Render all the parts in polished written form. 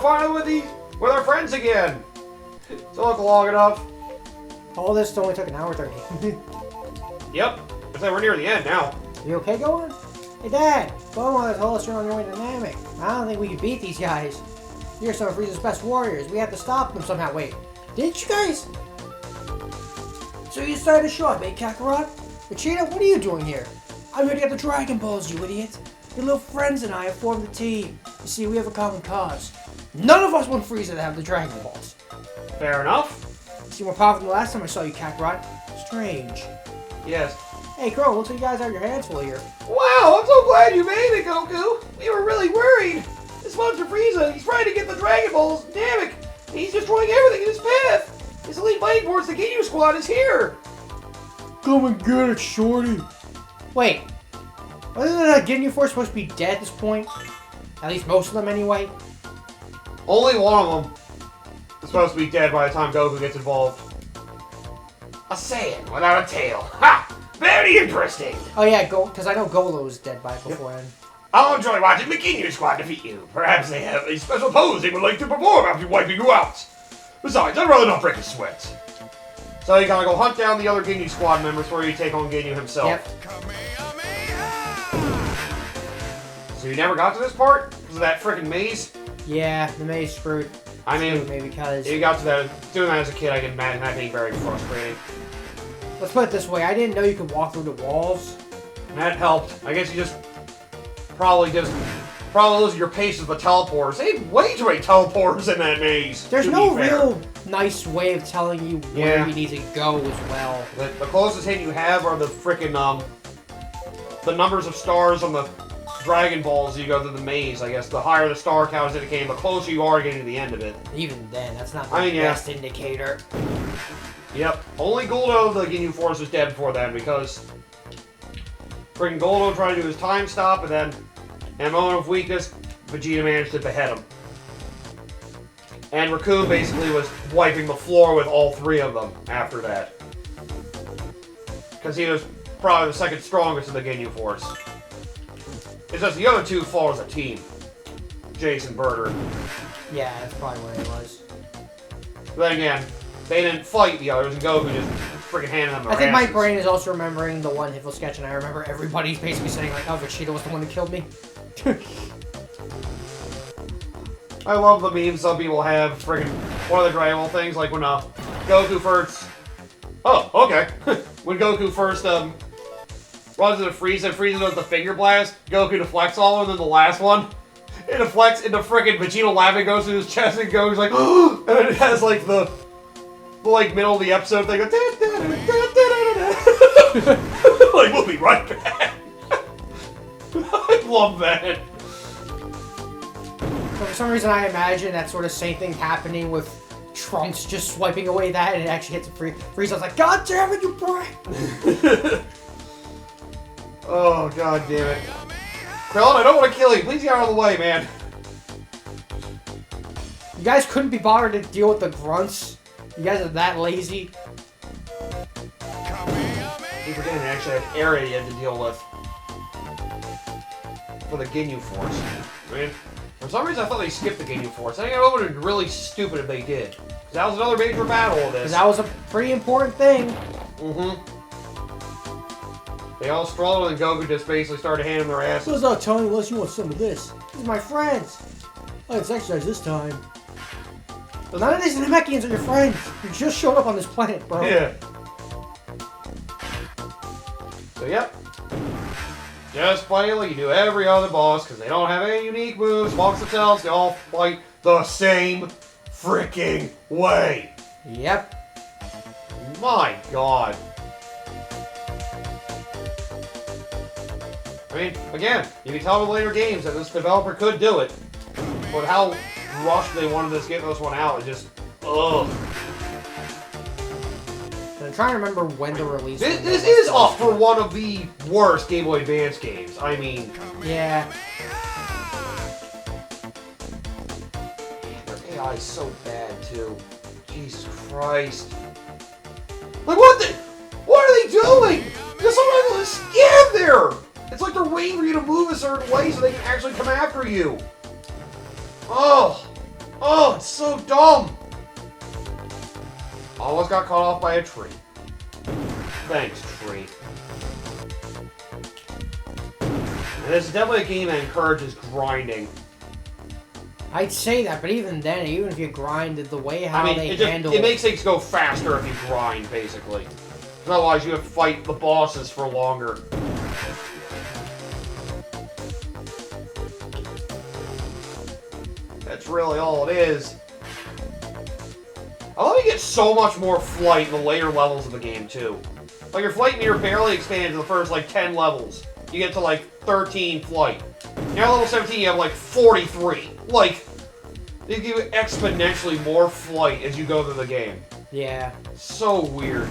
finally with our friends again. Took long enough. All this only took an hour 30. Yep. Looks like we're near the end now. You okay, Gohan? Hey, Dad. Bulma told us you're on your way to Namek. I don't think we can beat these guys. You're some of Frieza's best warriors. We have to stop them somehow. Wait, didn't you guys? So you decided to show up, eh, Kakarot? Vegeta, what are you doing here? I'm here to get the Dragon Balls, you idiot. Your little friends and I have formed a team. You see, we have a common cause. None of us want Frieza to have the Dragon Balls. Fair enough. You seem more powerful than the last time I saw you, Kakarot. Strange. Yes. Hey, Crow, looks like you guys have your hands full here. Wow, I'm so glad you made it, Goku. We were really worried. This monster Frieza, he's trying to get the Dragon Balls. Damn it. He's destroying everything in his path. His elite fighting force, the Ginyu Squad, is here. Come and get it, Shorty. Wait. Wasn't the Ginyu Force supposed to be dead at this point? At least most of them, anyway. Only one of them is supposed to be dead by the time Goku gets involved. A Saiyan without a tail. Ha! Very interesting. Oh yeah, because I know Golo was dead by beforehand. I'll enjoy watching the Ginyu Squad defeat you. Perhaps they have a special pose they would like to perform after wiping you out. Besides, I'd rather not break a sweat. So you gotta go hunt down the other Ginyu Squad members before you take on Ginyu himself. Yep. So you never got to this part? Because of that frickin' maze? Yeah, the maze screwed. I mean, maybe because you got to that. Doing that as a kid, I can imagine that being very frustrating. let's put it this way: I didn't know you could walk through the walls. And that helped. I guess you probably lose your patience with teleporters. They have way too many teleporters in that maze. There's no real nice way of telling you where you need to go as well. The closest hint you have are the frickin' the numbers of stars on the Dragon Balls you go through the maze. I guess the higher the star count is indicating, the closer you are getting to the end of it. Even then, that's not the best indicator. Yep. Only Guldo, the Ginyu Force, was dead before then because freaking Guldo tried to do his time stop, and then in a moment of weakness, Vegeta managed to behead him. And Raccoon basically was wiping the floor with all three of them after that. Because he was probably the second strongest in the Ginyu Force. It's just the other two fall as a team. Jason Birder. Yeah, that's probably what it was. But then again, they didn't fight the others, and Goku just freaking handed them their I think asses. my brain is also remembering the one Hitful sketch, and I remember everybody's basically saying like, "Oh, Vegeta was the one that killed me." I love the memes some people have. Freaking one of the Dragon Ball things, like when Goku first. Oh, okay. When Goku first runs into Frieza, Frieza does the finger blast. Goku deflects all, and then the last one, it deflects into freaking Vegeta laughing, goes to his chest, and goes like, and then it has like the like middle of the episode thing, like we'll be right back. I love that. For some reason, I imagine that sort of same thing happening with Trunks just swiping away that, and it actually hits Frieza's like, "God damn it, you boy!" Oh, god damn it. Krillin, I don't want to kill you. Please get out of the way, man. You guys couldn't be bothered to deal with the grunts? You guys are that lazy? You forgetting they actually had an area you had to deal with. For the Ginyu Force. I mean, for some reason I thought they skipped the Ginyu Force. I think it would have been really stupid if they did. Because that was another major battle of this. Because that was a pretty important thing. Mm-hmm. They all struggled and Goku just basically started handing their asses. What's up, Tony? Unless you want some of this. These are my friends. Let's exercise this time. But none of these Namekians are your friends. You just showed up on this planet, bro. Yeah. So, yep. Just fight like you do every other boss, because they don't have any unique moves amongst themselves. They all fight the same freaking way. Yep. My god. I mean, again, you can tell in later games that this developer could do it. But how rushed they wanted to get this one out, it just, ugh. I'm trying to remember when the release was. This is up for one of the worst Game Boy Advance games. I mean... Yeah. Their AI is so bad, too. Jesus Christ. Like, what are they doing? There's some kind of scam there! It's like they're waiting for you to move a certain way so they can actually come after you. Oh. Oh, it's so dumb! Almost got caught off by a tree. Thanks, tree. And this is definitely a game that encourages grinding. I'd say that, but even then, even if you grinded the way how they handle it makes things go faster if you grind, basically. Otherwise, you have to fight the bosses for longer. That's really all it is. I love you get so much more flight in the later levels of the game, too. Like, your flight meter barely expands in the first, like, 10 levels. You get to, like, 13 flight. Now, level 17, you have, like, 43. Like, they give you exponentially more flight as you go through the game. Yeah. So weird.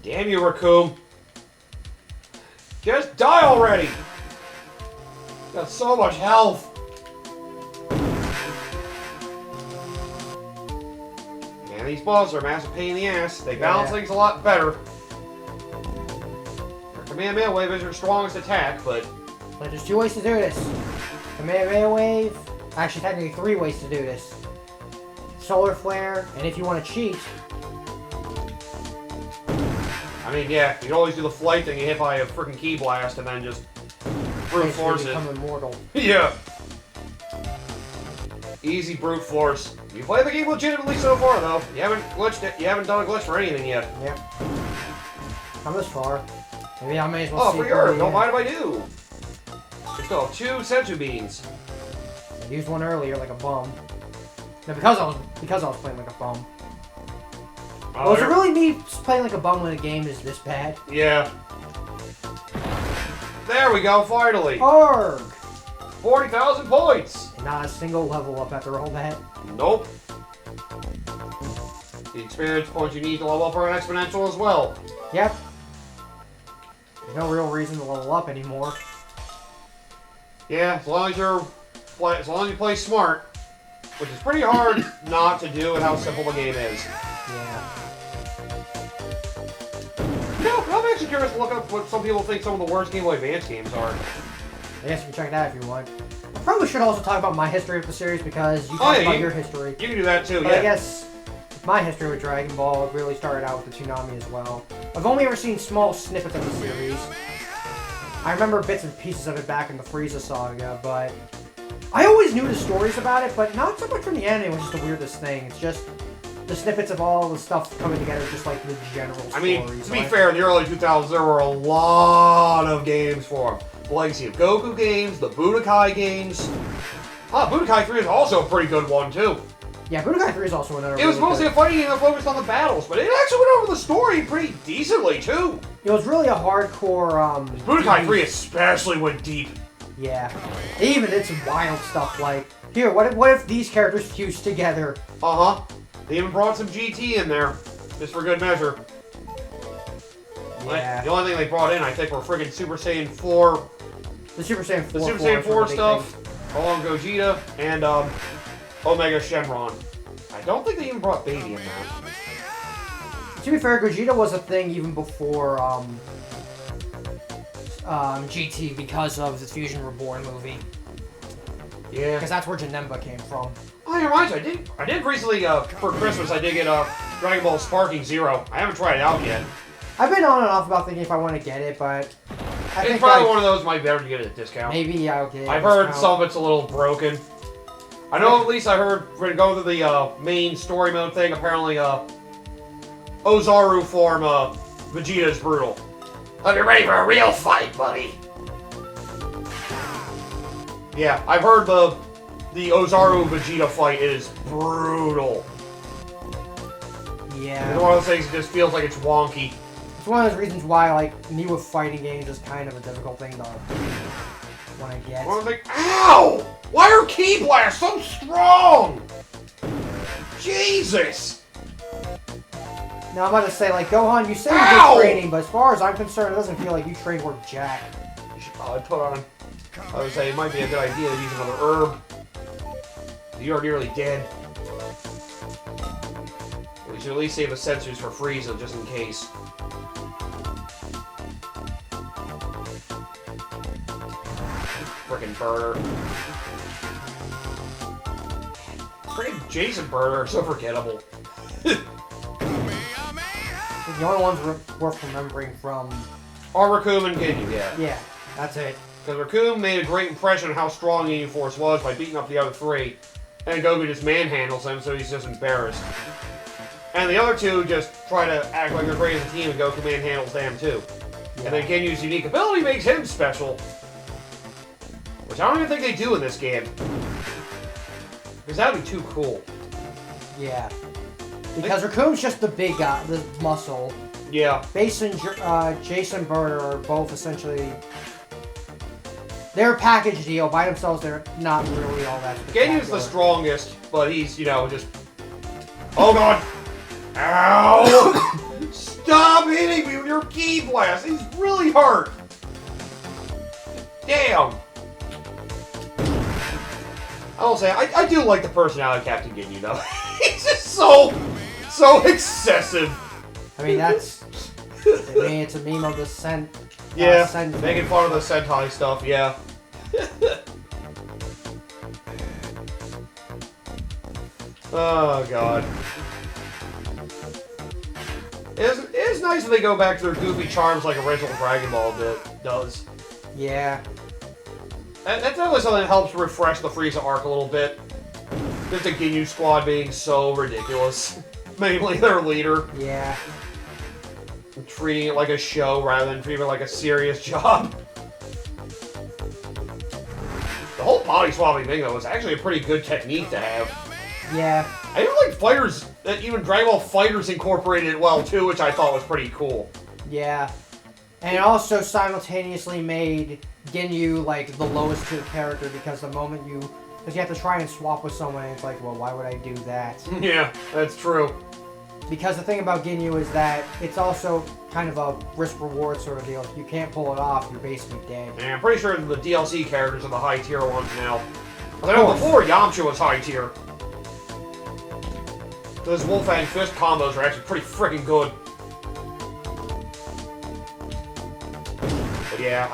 Damn you, Raccoon. Just die already! Got so much health. And these balls are a massive pain in the ass. They balance things a lot better. Their Kamehameha Wave is your strongest attack, but there's 2 ways to do this. Kamehameha Wave. Actually, technically 3 ways to do this. Solar Flare, and if you want to cheat. I mean, yeah, you can always do the flight thing. You hit by a freaking Ki Blast and then just brute force it. Become immortal. Yeah. Easy brute force. You play the game legitimately so far, though. You haven't glitched it. You haven't done a glitch for anything yet. Yep. Come this far. Maybe I may as well see. Oh, free Earth. Don't mind if I do. We still have 2 Sensu Beans. I used one earlier like a bum. No, because I was playing like a bum. Oh, Was it really me playing like a bum when a game is this bad? Yeah. There we go, finally. Arg! 40,000 points. And not a single level up after all that. Nope. The experience points you need to level up are exponential as well. Yep. There's no real reason to level up anymore. Yeah, as long as you play smart, which is pretty hard not to do with how simple the game is. Yeah. No, I'm actually curious to look up what some people think some of the worst Game Boy Advance games are. I guess you can check it out if you want. I probably should also talk about my history of the series because you talked about your history. You can do that too, but I guess my history with Dragon Ball really started out with the Toonami as well. I've only ever seen small snippets of the series. I remember bits and pieces of it back in the Frieza saga, but I always knew the stories about it, but not so much from the anime, which is the weirdest thing. It's just the snippets of all the stuff coming together, just like the general stories. I mean, to be fair, in the early 2000s, there were a lot of games for them. The Legacy of Goku games, the Budokai games. Budokai 3 is also a pretty good one, too. Yeah, Budokai 3 is also another. It was mostly a fighting game that focused on the battles, but it actually went over the story pretty decently, too. It was really a hardcore, Budokai 3 especially went deep. Yeah. They even did some wild stuff like, here, what if these characters fused together? Uh-huh. They even brought some GT in there, just for good measure. Yeah. The only thing they brought in, I think, were friggin' Super Saiyan 4. The Super Saiyan 4. The Super Saiyan 4 stuff, along Gogeta, and Omega Shenron. I don't think they even brought Baby in that. To be fair, Gogeta was a thing even before GT because of the Fusion Reborn movie. Yeah. Because that's where Janemba came from. Oh, you're right. I did recently, for Christmas, I did get Dragon Ball Sparking Zero. I haven't tried it out yet. I've been on and off about thinking if I want to get it, but It's probably one of those might be better to get at a discount. Maybe I'll get it. I've heard some of it's a little broken. I know at least I heard when going through the main story mode thing, apparently Ozaru form Vegeta is brutal. Are you ready for a real fight, buddy? Yeah, I've heard the Ozaru Vegeta fight is brutal. Yeah. It's one of those things that just feels like it's wonky. It's one of those reasons why, like, me with fighting games is kind of a difficult thing to want to get. One of the ow! Why are Ki Blasts so strong? Jesus! Now I'm about to say, like, Gohan, you say you're good training, but as far as I'm concerned, it doesn't feel like you trained worth jack. You should probably put on. I would say it might be a good idea to use another herb. You're nearly dead. We should at least save the sensors for Frieza, just in case. Frickin' Burner. Frickin' Jason Burner is so forgettable. The only ones worth remembering from... Are Raccoon and Ginyu, yeah. Yeah, that's it. Because Raccoon made a great impression on how strong Ginyu Force was by beating up the other three. And Goku just manhandles him, so he's just embarrassed. And the other two just try to act like they're great as a team, and Goku manhandles them too. Yeah. And then Ginyu's unique ability makes him special. Which I don't even think they do in this game. Because that would be too cool. Yeah. Because Raccoon's just the big guy, the muscle. Yeah. Base and Jason Burner are both essentially... They're a package deal. By themselves, they're not really all that spectacular. Ginyu's the strongest, but he's, you know, just... Oh god! Ow! Stop hitting me with your ki blast! He's really hurt! Damn! I will say, I do like the personality of Captain Ginyu, though. He's just so excessive. I mean, it's a meme of the Yeah, making fun of the Sentai stuff, yeah. Oh, God. It is nice that they go back to their goofy charms like original Dragon Ball does. Yeah. That's definitely something that helps refresh the Frieza arc a little bit. Just the Ginyu squad being so ridiculous. Mainly their leader. Yeah. Treating it like a show rather than treating it like a serious job. The whole body swapping thing, though, is actually a pretty good technique to have. Yeah. I even like fighters, that even Dragon Ball Fighters incorporated it well, too, which I thought was pretty cool. Yeah. And it also simultaneously made Ginyu, like, the lowest tier character, because the moment because you have to try and swap with someone, and it's like, well, why would I do that? Yeah, that's true. Because the thing about Ginyu is that it's also kind of a risk-reward sort of deal. If you can't pull it off, you're basically dead. And I'm pretty sure the DLC characters are the high-tier ones now. I know before, Yamcha was high-tier. Those Wolfang Fist combos are actually pretty freaking good. But yeah,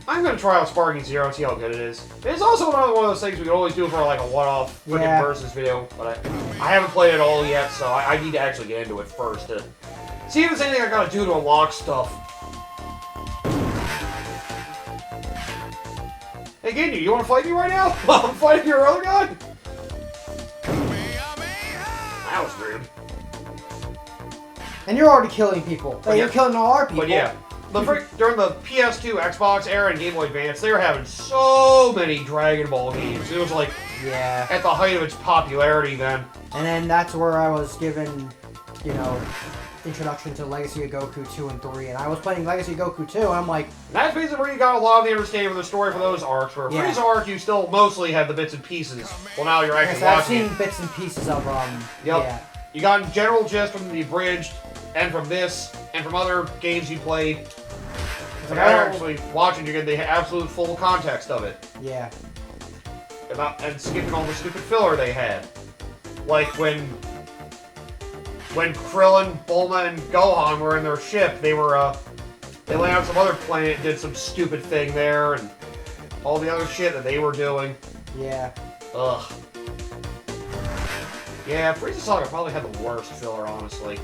I'm gonna try out Sparking Zero, see how good it is. It's also another one of those things we could always do for like a one-off freaking versus video, but I haven't played it all yet, so I need to actually get into it first to see if there's anything I gotta do to unlock stuff. Hey Ginyu, you wanna fight me right now? While I'm fighting your other guy? That was rude. And you're already killing people. You're killing all our people. But yeah. During the PS2, Xbox era, and Game Boy Advance, they were having so many Dragon Ball games. It was like, at the height of its popularity then. And then that's where I was given, you know, introduction to Legacy of Goku 2 and 3. And I was playing Legacy of Goku 2, and I'm like... That's basically where you got a lot of the understanding of the story for those arcs. For Frieza arc, you still mostly had the bits and pieces. Well, now you're actually watching I've seen bits and pieces of, Yeah. You got general gist from the abridged, and from this, and from other games you played. Like actually watching, you get the absolute full context of it. Yeah. And skipping all the stupid filler they had. Like when Krillin, Bulma, and Gohan were in their ship, they landed on some other planet, did some stupid thing there, and all the other shit that they were doing. Yeah. Ugh. Yeah, Frieza Saga probably had the worst filler, honestly.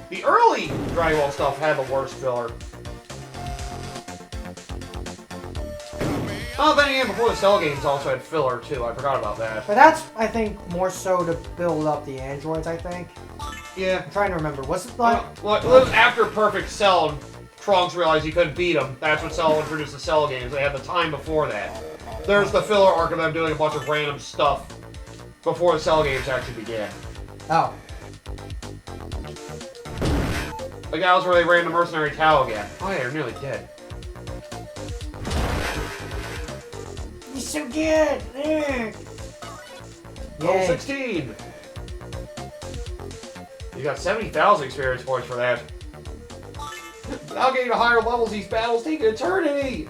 The early Dragon Ball stuff had the worst filler. Oh, then again, before the Cell games also had filler, too. I forgot about that. But that's, I think, more so to build up the androids, I think. Yeah. I'm trying to remember. What's it like? Well, it was after Perfect Cell and Trunks realized he couldn't beat him. That's when Cell introduced the Cell games. They had the time before that. There's the filler arc of them doing a bunch of random stuff before the Cell games actually began. Oh. Like, that was where they ran the Mercenary Tao again. Oh yeah, they're nearly dead. He's so good! Level 16! You got 70,000 experience points for that. Now getting to higher levels, these battles take an eternity!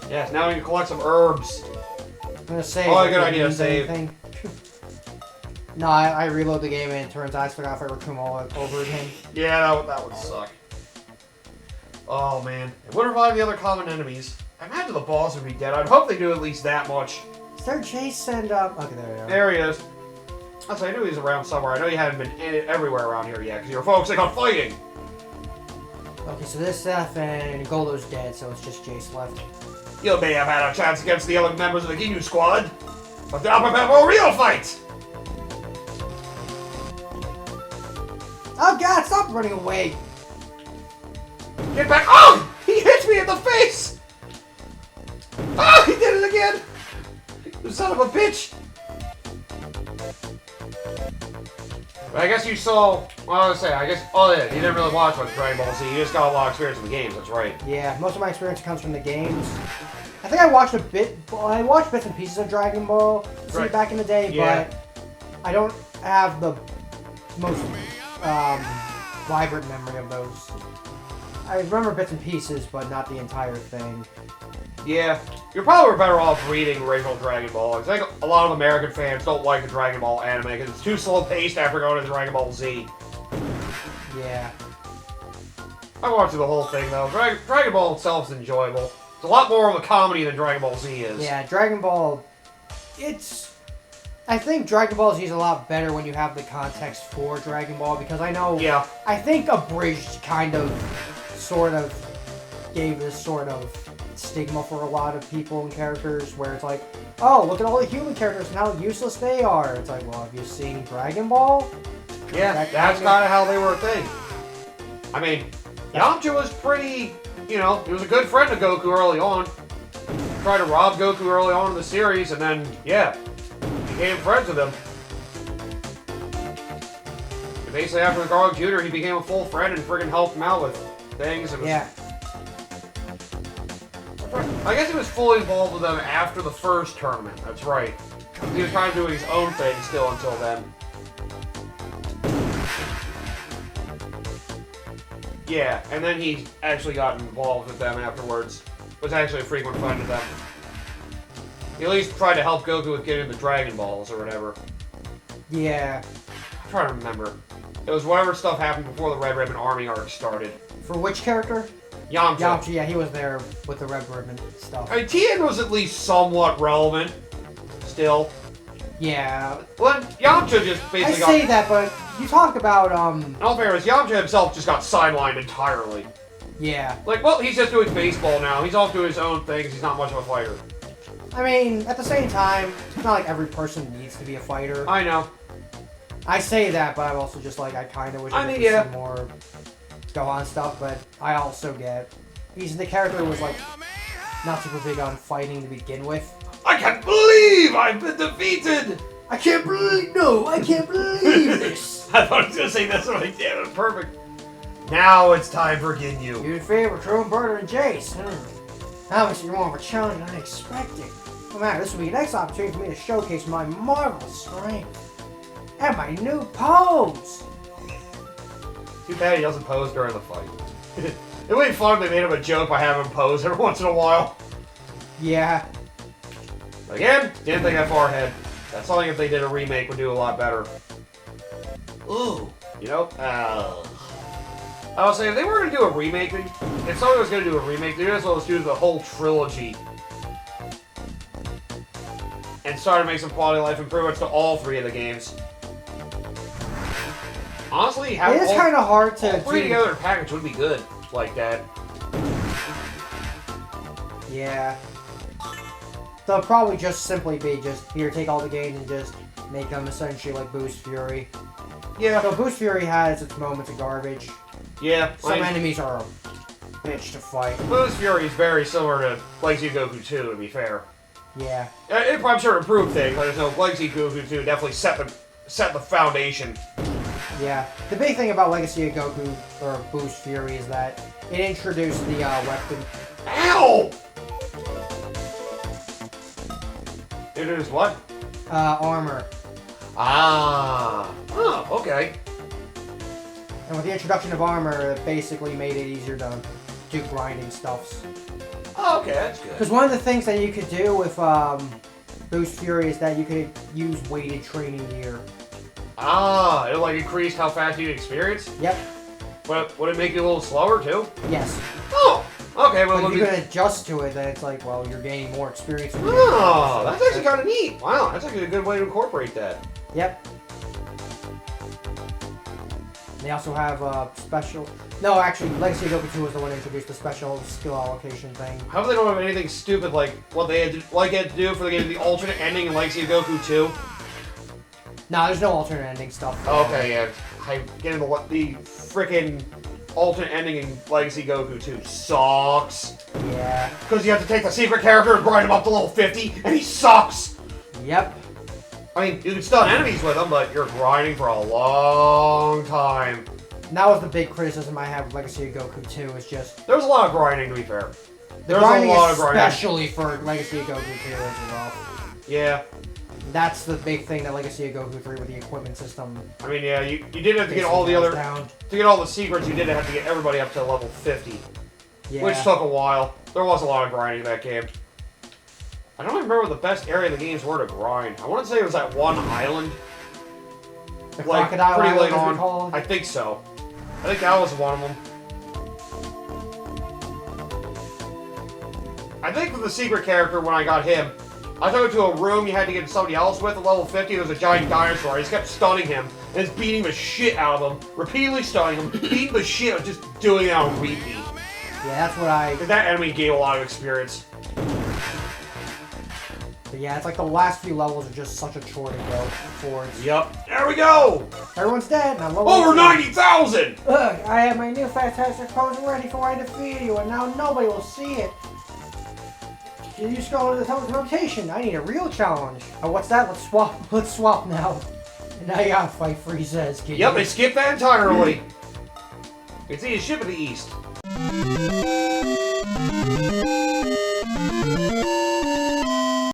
Yes, now you can collect some herbs. I'm gonna save. Oh, good idea to save. No, I reload the game and it turns out I forgot if I Raccoon all over again. Yeah, that would suck. Oh man, it would revive the other common enemies. I imagine the boss would be dead. I'd hope they do at least that much. Is there Jason? Okay, there we are. There he is. I knew he was around somewhere. I know you hadn't been everywhere around here yet because you were focusing on fighting. Okay, so this Seth and Goldo's dead, so it's just Jace left. You may have had a chance against the other members of the Ginyu squad, but now prepare for a real fight! Oh god, stop running away! Get back! Oh! He hit me in the face! Ah! He did it again! You son of a bitch! I guess you saw. Well, I was gonna say. I guess. Oh yeah, you didn't really watch much Dragon Ball Z. You just got a lot of experience in the games. That's right. Yeah, most of my experience comes from the games. I think I watched a bit. I watched bits and pieces of Dragon Ball Z back in the day, but I don't have the most vibrant memory of those. I remember bits and pieces, but not the entire thing. Yeah, you're probably better off reading original Dragon Ball. I think a lot of American fans don't like the Dragon Ball anime because it's too slow-paced after going to Dragon Ball Z. Yeah. I watched the whole thing, though. Dragon Ball itself is enjoyable. It's a lot more of a comedy than Dragon Ball Z is. Yeah, Dragon Ball... I think Dragon Ball Z is a lot better when you have the context for Dragon Ball, because I know... Yeah. I think Abridged kind of, sort of, gave this sort of stigma for a lot of people and characters, where it's like, oh, look at all the human characters and how useless they are. It's like, well, have you seen Dragon Ball? Yeah, that's kind of how they were a thing. I mean, Yamcha was pretty, he was a good friend of Goku early on. Tried to rob Goku early on in the series, and then, yeah, became friends with him. And basically, after the Garlic Jr., he became a full friend and friggin' helped him out with things. Yeah. I guess he was fully involved with them after the first tournament. That's right. He was kind of doing his own thing still until then. Yeah, and then he actually got involved with them afterwards. Was actually a frequent friend of them. He at least tried to help Goku with getting the Dragon Balls or whatever. Yeah. I'm trying to remember. It was whatever stuff happened before the Red Ribbon Army arc started. For which character? Yamcha. Yamcha, yeah, he was there with the Red Ribbon stuff. I mean, Tien was at least somewhat relevant. Still. Yeah. Well, Yamcha just basically I say that, but you talk about, In all fairness, Yamcha himself just got sidelined entirely. Yeah. Like, well, he's just doing baseball now. He's off doing his own things. He's not much of a fighter. I mean, at the same time, it's not like every person needs to be a fighter. I know. I say that, but I'm also just like, I kind of wish I could see more Gohan stuff, but I also get... the character was, like, not super big on fighting to begin with. I can't believe I've been defeated! I can't believe this! I thought I was going to say this, but I did. It was perfect. Now it's time for Ginyu. Your favorite Kronberger and Jace. How much more of a challenge than I expected. No matter, this will be the next opportunity for me to showcase my marvelous strength. And my new pose! Too bad he doesn't pose during the fight. It would be fun if they made him a joke by having him pose every once in a while. Yeah. Again, didn't think that far ahead. That's something if they did a remake would do a lot better. Ooh. I was saying, if they were going to do a remake, if somebody was going to do a remake, they just want to do the whole trilogy. And start to make some quality of life improvements to all three of the games. Honestly, having it is kind of hard to all three together in a package would be good like that. Yeah. They'll probably just simply be just, here, take all the games and just make them essentially like Boost Fury. Yeah. So Boost Fury has its moments of garbage. Yeah. Some enemies are a bitch to fight. Boost Fury is very similar to Legacy of Goku 2, to be fair. Yeah. I'm sure it improved things, but there's no Legacy of Goku 2 definitely set the foundation. Yeah. The big thing about Legacy of Goku, or Boost Fury, is that it introduced the weapon. Ow! Introduced what? Armor. Ah. Oh, okay. And with the introduction of armor, it basically made it easier to do grinding stuffs. Oh, okay, that's good. Because one of the things that you could do with Boost Fury is that you could use weighted training gear. Ah, it like increased how fast you experience? Yep. But would it make you a little slower too? Yes. Oh, Okay, well, But if you can adjust to it, then it's like, well, you're gaining more experience. Oh, that's actually kind of neat. Wow, that's actually a good way to incorporate that. Yep. They also have special... No, actually, Legacy of Goku 2 was the one that introduced the special skill allocation thing. How they don't have anything stupid like what they had to do for the alternate ending in Legacy of Goku 2? Nah, there's no alternate ending stuff. Okay, yeah. I get into what the freaking alternate ending in Legacy Goku 2 sucks. Yeah. Because you have to take the secret character and grind him up to level 50, and he sucks! Yep. I mean, you can stun enemies with him, but you're grinding for a long time. And that was the big criticism I have with Legacy of Goku 2, is just... There's a lot of grinding, to be fair. There's a lot of grinding. Especially for Legacy of Goku 2 as well. Yeah. That's the big thing that Legacy of Goku 3 with the equipment system. I mean, yeah, you did have to get all the other... To get all the secrets, you did have to get everybody up to level 50. Yeah. Which took a while. There was a lot of grinding in that game. I don't even remember what the best area in the games were to grind. I want to say it was that one island. The Crocodile pretty Island, late as we call it? I think so. I think that was one of them. I think with the secret character, when I got him, I took him to a room you had to get somebody else with at level 50. There was a giant dinosaur. I just kept stunning him, and just beating the shit out of him. Repeatedly stunning him, beating the shit out of just doing it on repeat. Yeah, that's what I... That enemy gave a lot of experience. But yeah, it's like the last few levels are just such a chore to go towards. Yep. There we go! Everyone's dead, and I'm over 90,000! Ugh, I have my new fantastic pose ready for when I defeat you, and now nobody will see it. Did you scroll to the top of the rotation? I need a real challenge. Oh, what's that? Let's swap. Let's swap now. And now you gotta fight Frieza's kid. Yep, they skipped that entirely. You can see his ship in the east.